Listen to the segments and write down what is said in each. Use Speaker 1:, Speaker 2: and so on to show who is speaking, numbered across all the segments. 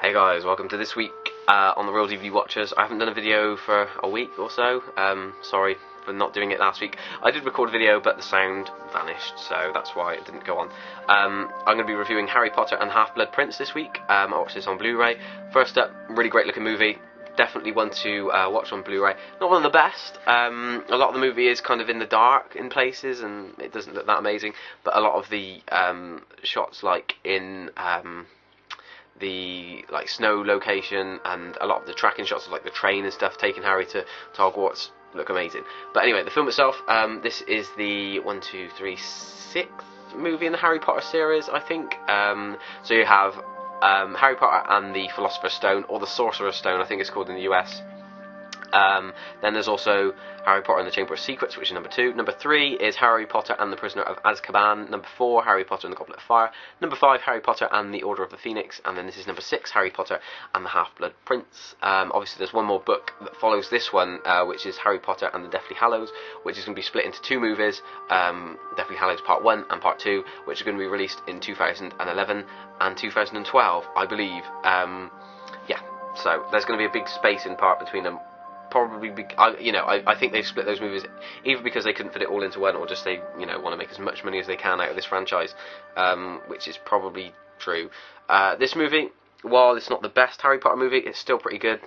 Speaker 1: Hey guys, welcome to this week on the Real DVD Watchers. I haven't done a video for a week or so. Sorry for not doing it last week. I did record a video, but the sound vanished, so that's why it didn't go on. I'm going to be reviewing Harry Potter and Half-Blood Prince this week. I watched this on Blu-ray. First up, really great looking movie. Definitely one to watch on Blu-ray. Not one of the best. A lot of the movie is kind of in the dark in places, and it doesn't look that amazing. But a lot of the shots, like in the snow location, and a lot of the tracking shots of like the train and stuff taking Harry to Hogwarts look amazing. But anyway, the film itself, this is the 6th movie in the Harry Potter series, I think. So you have Harry Potter and the Philosopher's Stone, or the Sorcerer's Stone, I think it's called in the US. Then there's also Harry Potter and the Chamber of Secrets, which is number 2. Number 3 is Harry Potter and the Prisoner of Azkaban. Number 4, Harry Potter and the Goblet of Fire. Number 5, Harry Potter and the Order of the Phoenix. And then this is number 6, Harry Potter and the Half-Blood Prince. Obviously there's one more book that follows this one, which is Harry Potter and the Deathly Hallows, which is going to be split into 2 movies, Deathly Hallows Part 1 and Part 2, which are going to be released in 2011 and 2012, I believe. Yeah, so there's going to be a big space in part between them. Probably, I think they've split those movies either because they couldn't fit it all into one, or just they, want to make as much money as they can out of this franchise, which is probably true. This movie, while it's not the best Harry Potter movie, it's still pretty good.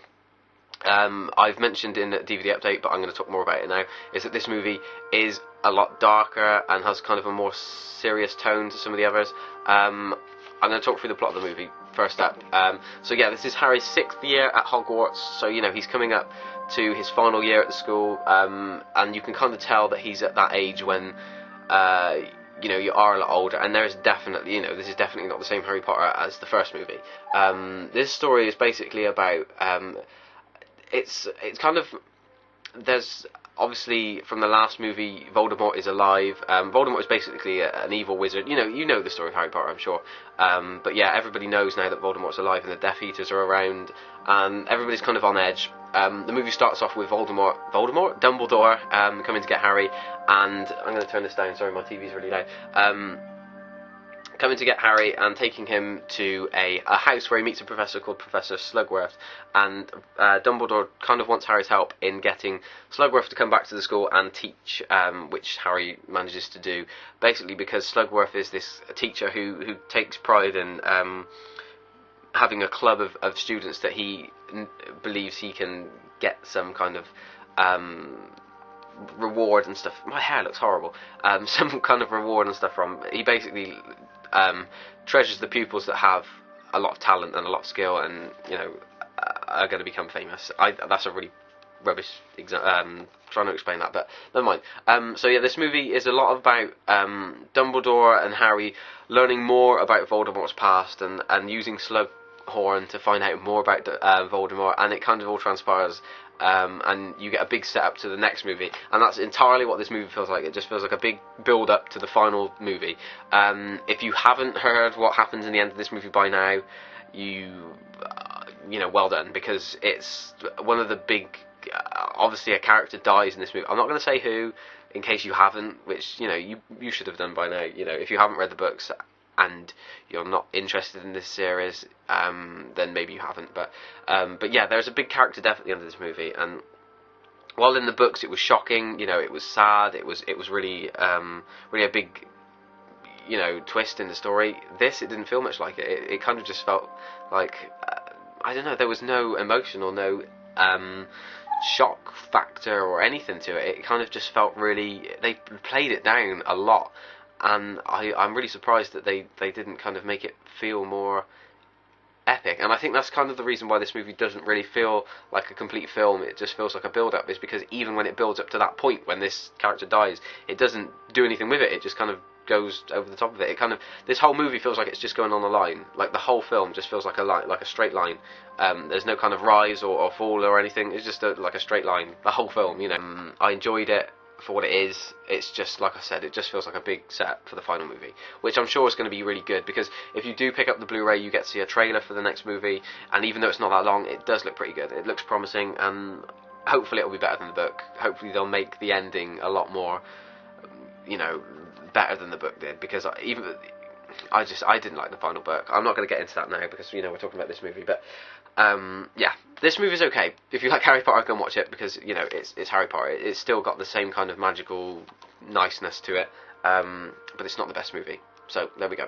Speaker 1: I've mentioned in the DVD update, but I'm going to talk more about it now, is that this movie is a lot darker and has kind of a more serious tone to some of the others. I'm going to talk through the plot of the movie first up. So yeah, this is Harry's 6th year at Hogwarts, so he's coming up to his final year at the school, and you can kind of tell that he's at that age when you are a lot older, and there's definitely, this is definitely not the same Harry Potter as the first movie. This story is basically about, it's kind of, there's obviously from the last movie, Voldemort is alive. Voldemort is basically an evil wizard. You know the story of Harry Potter, I'm sure. But yeah, everybody knows now that Voldemort's alive and the Death Eaters are around, and everybody's kind of on edge. The movie starts off with Dumbledore, coming to get Harry, and I'm going to turn this down. Sorry, my TV's really loud. Coming to get Harry and taking him to a house where he meets a professor called Professor Slugworth, and Dumbledore kind of wants Harry's help in getting Slugworth to come back to the school and teach, which Harry manages to do, basically because Slugworth is this teacher who takes pride in having a club of students that he believes he can get some kind of reward and stuff. My hair looks horrible. Some kind of reward and stuff from. He basically treasures the pupils that have a lot of talent and a lot of skill, and are going to become famous. That's a really rubbish trying to explain that, but never mind. So yeah, this movie is a lot about Dumbledore and Harry learning more about Voldemort's past, and using Slughorn to find out more about Voldemort, and it kind of all transpires, and you get a big setup to the next movie, and that's entirely what this movie feels like. It just feels like a big build up to the final movie. If you haven't heard what happens in the end of this movie by now, well done, because it's one of the big, obviously a character dies in this movie. I'm not going to say who, in case you haven't, which you should have done by now. If you haven't read the books and you're not interested in this series, then maybe you haven't. But yeah, there's a big character death at the end of this movie, and while in the books it was shocking, it was sad, it was really really a big twist in the story. It didn't feel much like it. It kind of just felt like I don't know. There was no emotion or no shock factor or anything to it. It kind of just felt really. They played it down a lot. And I'm really surprised that they didn't kind of make it feel more epic. And I think that's kind of the reason why this movie doesn't really feel like a complete film. It just feels like a build-up, is because even when it builds up to that point when this character dies, it doesn't do anything with it. It just kind of goes over the top of it. This whole movie feels like it's just going on a line. Like the whole film just feels like a line, like a straight line. There's no kind of rise or fall or anything. It's just like a straight line. The whole film, I enjoyed it for what it is. It's just, like I said, it just feels like a big setup for the final movie, which I'm sure is going to be really good, because if you do pick up the Blu-ray, you get to see a trailer for the next movie, and even though it's not that long, it does look pretty good. It looks promising, and hopefully it'll be better than the book. Hopefully they'll make the ending a lot more, better than the book did, because even I didn't like the final book. I'm not going to get into that now because we're talking about this movie. But yeah, this movie's okay. If you like Harry Potter, go and watch it because it's Harry Potter. It's still got the same kind of magical niceness to it, but it's not the best movie. So there we go.